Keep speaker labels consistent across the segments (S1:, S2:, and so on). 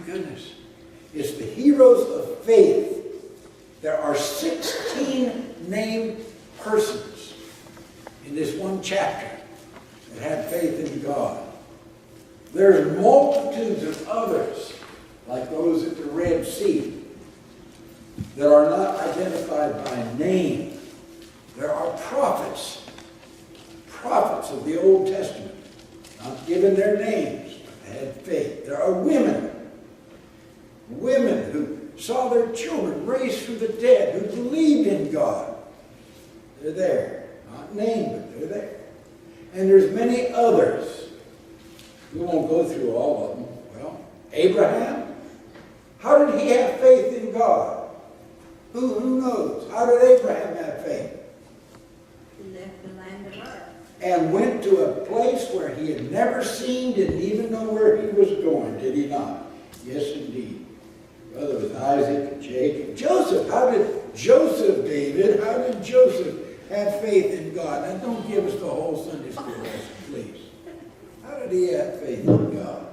S1: goodness. It's the heroes of faith. There are 16 named persons in this one chapter that had faith in God. There's multitudes of others, like those at the Red Sea, that are not identified by name. There are prophets of the Old Testament, not given their names, but had faith. There are women who saw their children raised from the dead, who believed in God. They're there. Not named, but they're there. And there's many others. We won't go through all of them. Well, Abraham, how did he have faith in God? Who knows? How did Abraham have faith?
S2: He left the land of Ur.
S1: And went to a place where he had never seen, didn't even know where he was going, did he not? Yes, indeed. Brother with Isaac and Jacob. Joseph, how did Joseph have faith in God? Now, don't give us the whole Sunday school lesson, please. How did he have faith in God?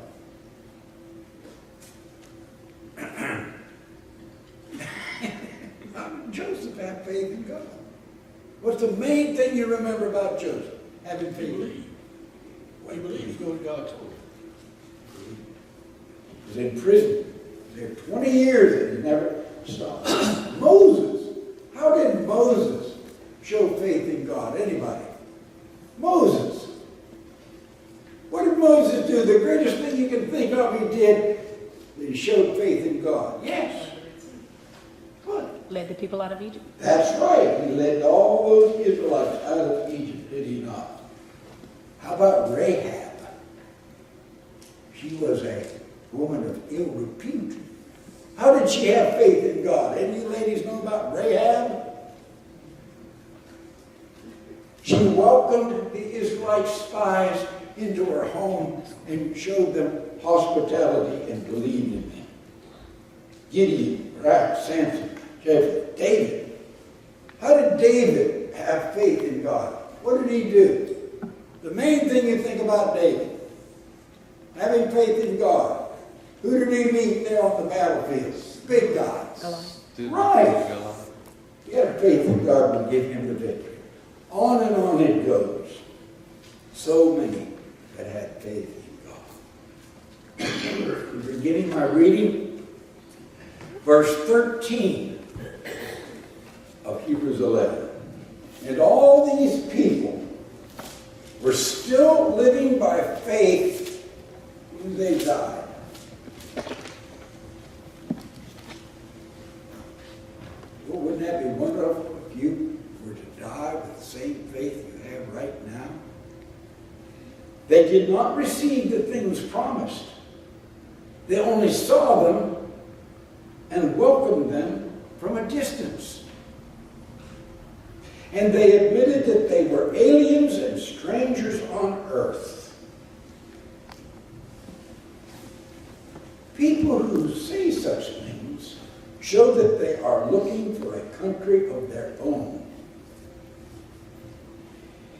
S1: How did Joseph have faith in God? What's the main thing you remember about Joseph? Having faith.
S3: He believed. He believed what God told him.
S1: He was in prison. There 20 years and he never stopped. Moses. How did Moses show faith in God? Anybody? Moses. What did Moses do? The greatest thing you can think of he did, he showed faith in God. Yes. What?
S4: Led the people out of Egypt.
S1: That's right. He led all those Israelites out of Egypt, did he not? How about Rahab? She was a woman of ill repute. How did she have faith in God? Any of you ladies know about Rahab? She welcomed the Israelite spies into her home and showed them hospitality and believed in them. Gideon, Barak, Samson, Jephthah, David. How did David have faith in God? What did he do? The main thing you think about David, having faith in God. Who did he meet there on the battlefield? Big guys.
S4: Goliath.
S1: Right. He had faith in God would give him the victory. On and on it goes. So many that had faith in God. Beginning my reading, verse 13 of Hebrews 11. And all these people were still living by faith when they died. Well, wouldn't that be wonderful if you were to die with the same faith you have right now? They did not receive the things promised. They only saw them and welcomed them from a distance. And they admitted that they were aliens and strangers on earth. People who say such things show that they are looking for a country of their own.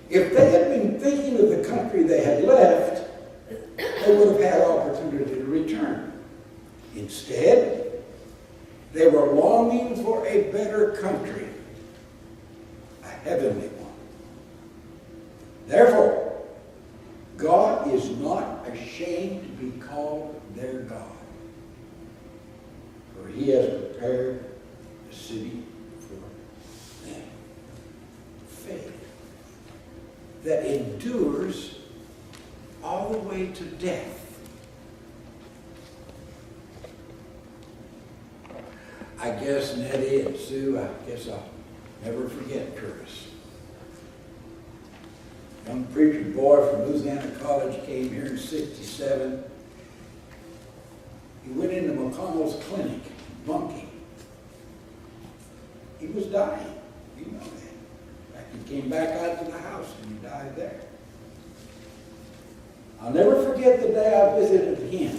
S1: If they had been thinking of the country they had left, they would have had opportunity to return. Instead, they were longing for a better country, a heavenly one. Therefore, God is not ashamed to be called their God, for he has prepared a city for them. Faith that endures all the way to death. I guess Nettie and Sue, I guess I'll never forget Curtis. Young preacher boy from Louisiana College came here in '67. He went into McConnell's clinic, bunking. He was dying. You know that. In fact, he came back out to the house and he died there. I'll never forget the day I visited him.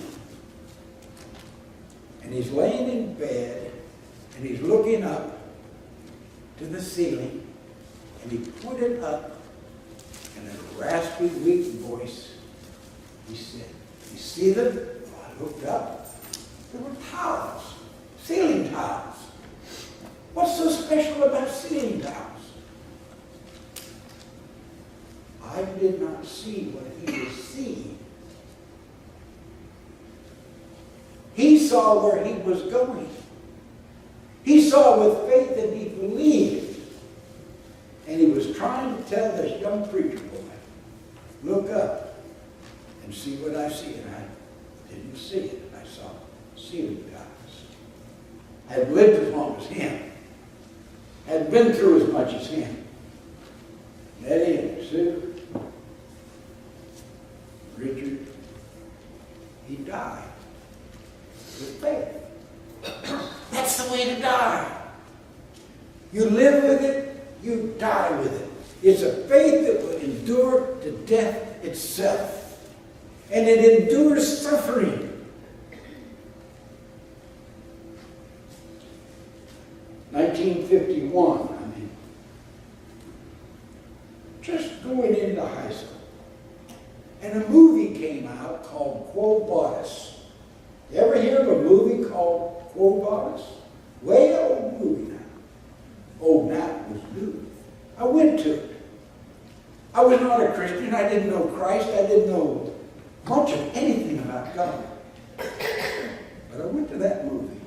S1: And he's laying in bed and he's looking up to the ceiling and he pointed up in a raspy, weak voice. He said, "You see them?" I looked up. There were tiles, ceiling tiles. What's so special about ceiling tiles? I did not see what he was seeing. He saw where he was going. He saw with faith and he believed. And he was trying to tell this young preacher boy, look up and see what I see. And I didn't see it. I saw ceiling tiles. I had lived as long as him. I had been through as much as him. Eddie and Sue, Richard, he died with faith. That's the way to die. You live with it, you die with it. It's a faith that will endure to death itself. And it endures suffering. (1951), just going into high school. And a movie came out called Quo Vadis. You ever hear of a movie called Quo Vadis? Way old movie now. Old now, it was new. I went to it. I was not a Christian. I didn't know Christ. I didn't know much of anything about God. But I went to that movie.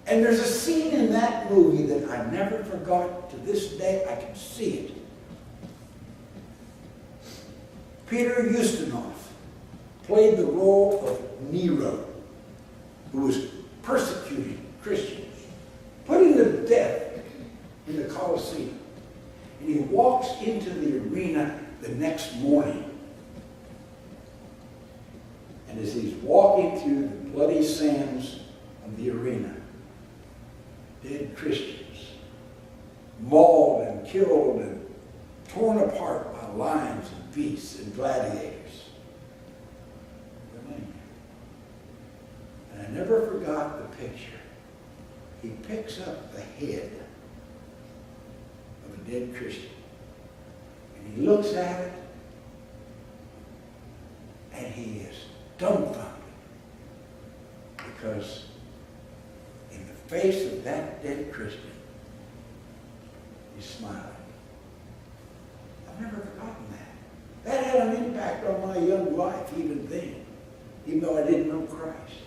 S1: And there's a scene in that movie that I never forgot. To this day, I can see it. Peter Ustinov played the role of Nero, who was persecuting Christians, putting them to death in the Colosseum. And he walks into the arena the next morning. And as he's walking through the bloody sands of the arena, dead Christians, mauled and killed and torn apart by lions and beasts and gladiators. And I never forgot the picture. He picks up the head of a dead Christian. And he looks at it, and he is dumbfounded. Because in the face of that dead Christian, he's smiling. I've never forgotten that. That had an impact on my young life even then, even though I didn't know Christ.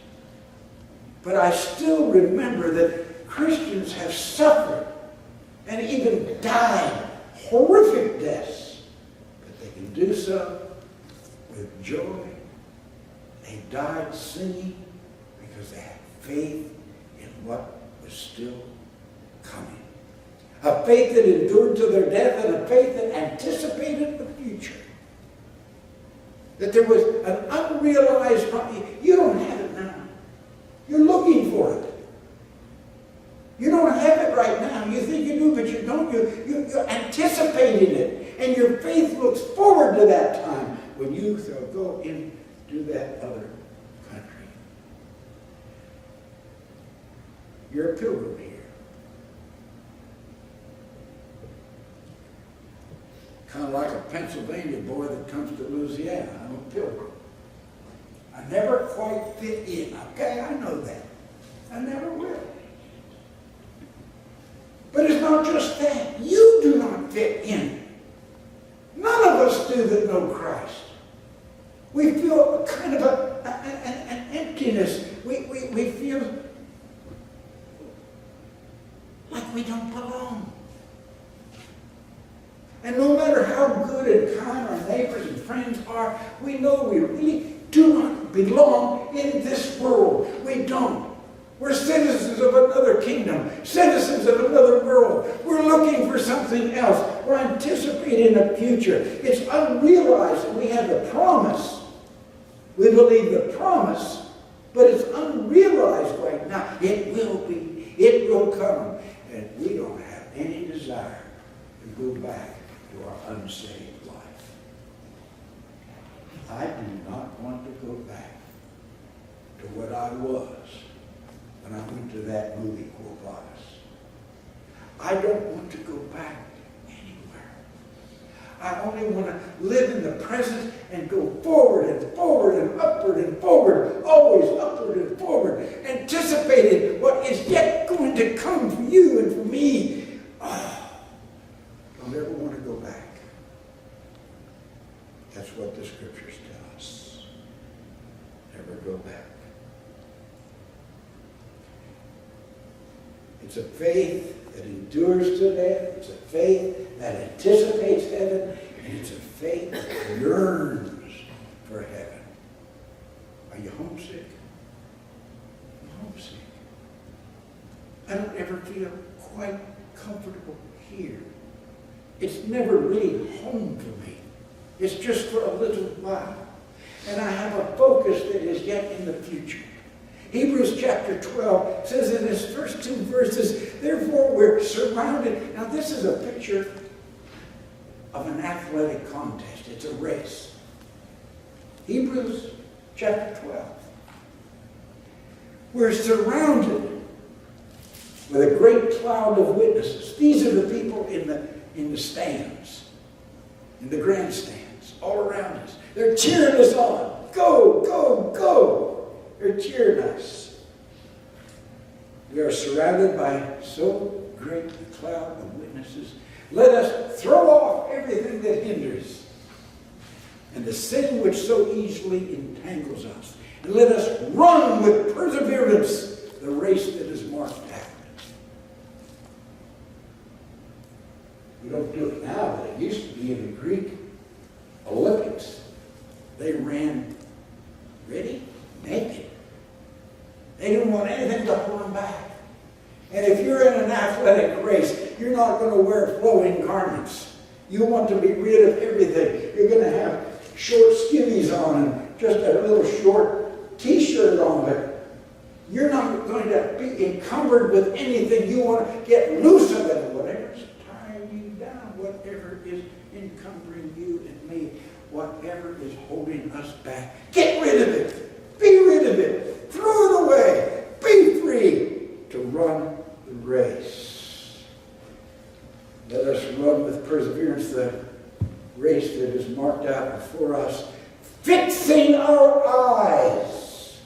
S1: But I still remember that Christians have suffered and even died horrific deaths, but they can do so with joy. They died singing because they had faith in what was still coming. A faith that endured to their death and a faith that anticipated the future. That there was an unrealized promise. You don't have it now. You're looking for it. You don't have it right now. You think you do, but you don't. You're anticipating it. And your faith looks forward to that time when you shall go into that other country. You're a pilgrim here. Kind of like a Pennsylvania boy that comes to Louisiana. I'm a pilgrim. I never quite fit in. Okay, I know that. I never will. But it's not just that. You do not fit in. None of us do that know Christ. We feel kind of an emptiness. We feel like we don't belong. And no matter how good and kind our neighbors and friends are, we know we really do not belong in this world. We don't. We're citizens of another kingdom, citizens of another world. We're looking for something else. We're anticipating a future. It's unrealized that we have the promise. We believe the promise, but it's unrealized right now. It will be. It will come. And we don't have any desire to go back to our unsaved life. I do not want to go back to what I was when I went to that movie, Quo Vadis. I don't want to go back anywhere. I only want to live in the present and go forward and forward and upward and forward, always upward and forward. anticipated what is yet going to come for you and for me. Oh, don't ever want to go back. That's what the scriptures tell us. Never go back. It's a faith that endures to death. It's a faith that anticipates heaven. And it's a faith that yearns for heaven. Are you homesick? I'm homesick. I don't ever feel quite comfortable here. It's never really home for me. It's just for a little while. And I have a focus that is yet in the future. Hebrews chapter 12 says in its first 2 verses, therefore we're surrounded. Now this is a picture of an athletic contest. It's a race. Hebrews chapter 12. We're surrounded with a great cloud of witnesses. These are the people in the stands, in the grandstands, all around us. They're cheering us on. Go, go, go. They're cheering us. We are surrounded by so great a cloud of witnesses. Let us throw off everything that hinders and the sin which so easily entangles us. And let us run with perseverance the race that is marked out. We don't do it now, but it used to be in the Greek Olympics. They ran ready, naked. They didn't want anything to hold them back. And if you're in an athletic race, you're not going to wear flowing garments. You want to be rid of everything. You're going to have short skivvies on and just a little short t-shirt on. But you're not going to be encumbered with anything. You want to get loose of it. Whatever's tying you down, whatever is encumbering you and me, whatever is holding us back, get rid of it. Be rid of it. Throw it away. Be free to run the race. Let us run with perseverance the race that is marked out before us, fixing our eyes.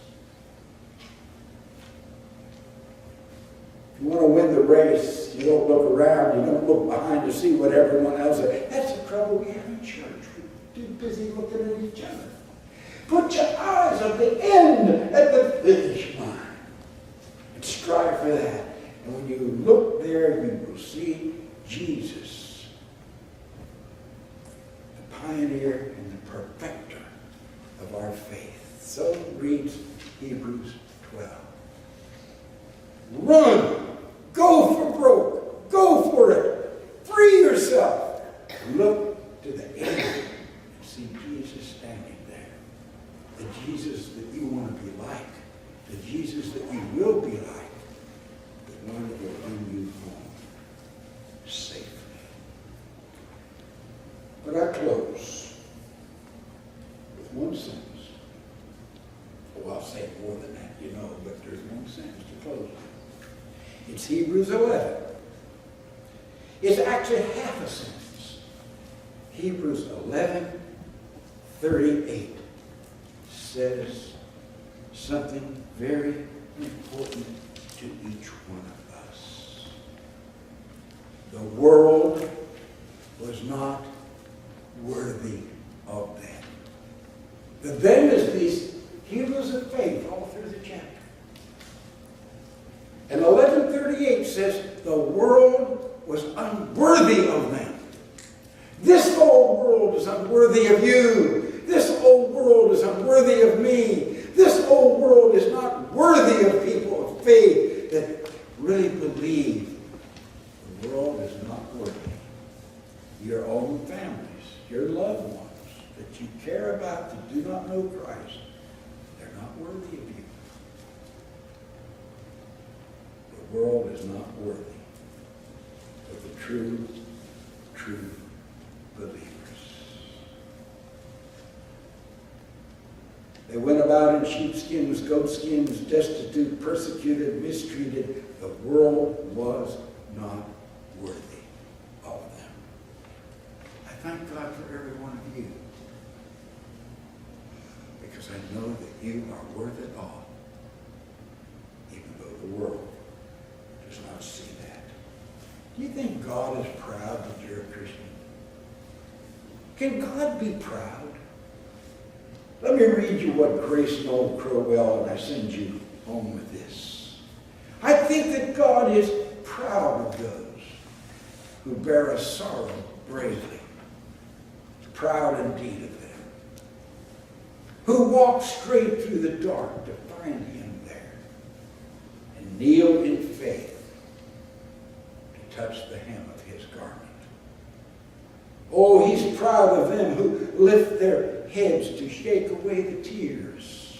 S1: If you want to win the race, you don't look around, you don't look behind to see what everyone else is. That's the trouble we have in church. We're too busy looking at each other. Put your eyes at the end, at the finish line. And strive for that. And when you look there, you will see Jesus, the pioneer and the perfecter of our faith. So reads Hebrews 12. Run! Go for broke! Go for it! Free yourself! Look to the end and see Jesus standing there. The Jesus that you want to be like. The Jesus that you will be like. The one that will bring you home safely. But I close with one sentence. Well, I'll say more than that, you know, but there's one sentence to close with. It's Hebrews 11. It's actually half a sentence. Hebrews 11:38 says something very important to each one of us. The world was not worthy of them. The them is these Hebrews of faith all through the chapter. And 11:38 says the world was unworthy of them. This old world is unworthy of you. This old world is unworthy of me. This old world is not worthy of people of faith that really believe. The world is not worthy. Your own families, your loved ones that you care about that do not know Christ, they're not worthy of you. The world is not worthy of the true believers. They went about in sheepskins, goatskins, destitute, persecuted, mistreated. The world was not worthy of them. I thank God for every one of you, because I know that you are worth it all if think God is proud that you're a Christian? Can God be proud? Let me read you what Grace Noel Crowell, and I send you home with this. I think that God is proud of those who bear a sorrow bravely, proud indeed of them, who walk straight through the dark to find him there, and kneel in faith to touch the hem of his garment. Oh, he's proud of them who lift their heads to shake away the tears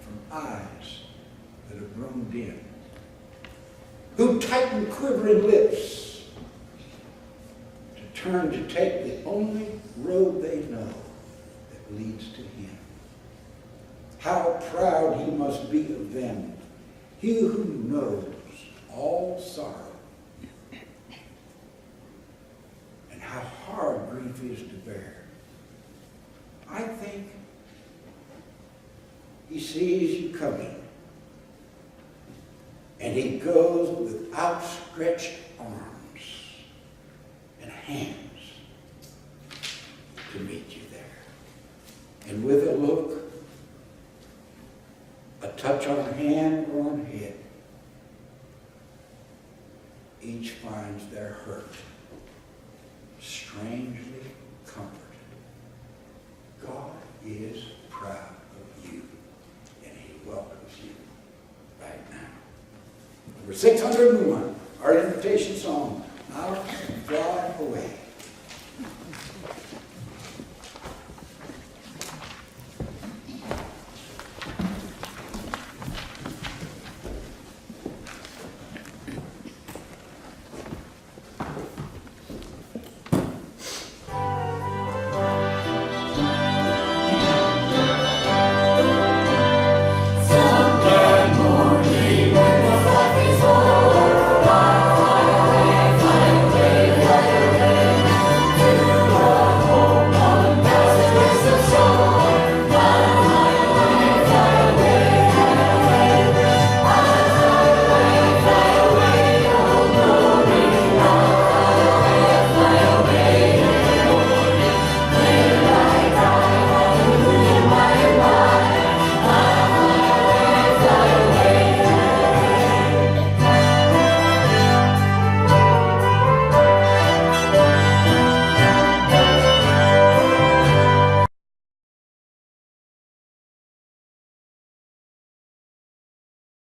S1: from eyes that have grown dim, who tighten quivering lips to turn to take the only road they know that leads to him. How proud he must be of them, he who knows all sorrow, and how hard grief is to bear. I think he sees you coming, and he goes with outstretched arms and hands to meet you there. And with a look, a touch on hand or on head, each finds their hurt strangely comforted. God is proud of you, and he welcomes you right now. Number 601, our invitation song, Now Fly Away.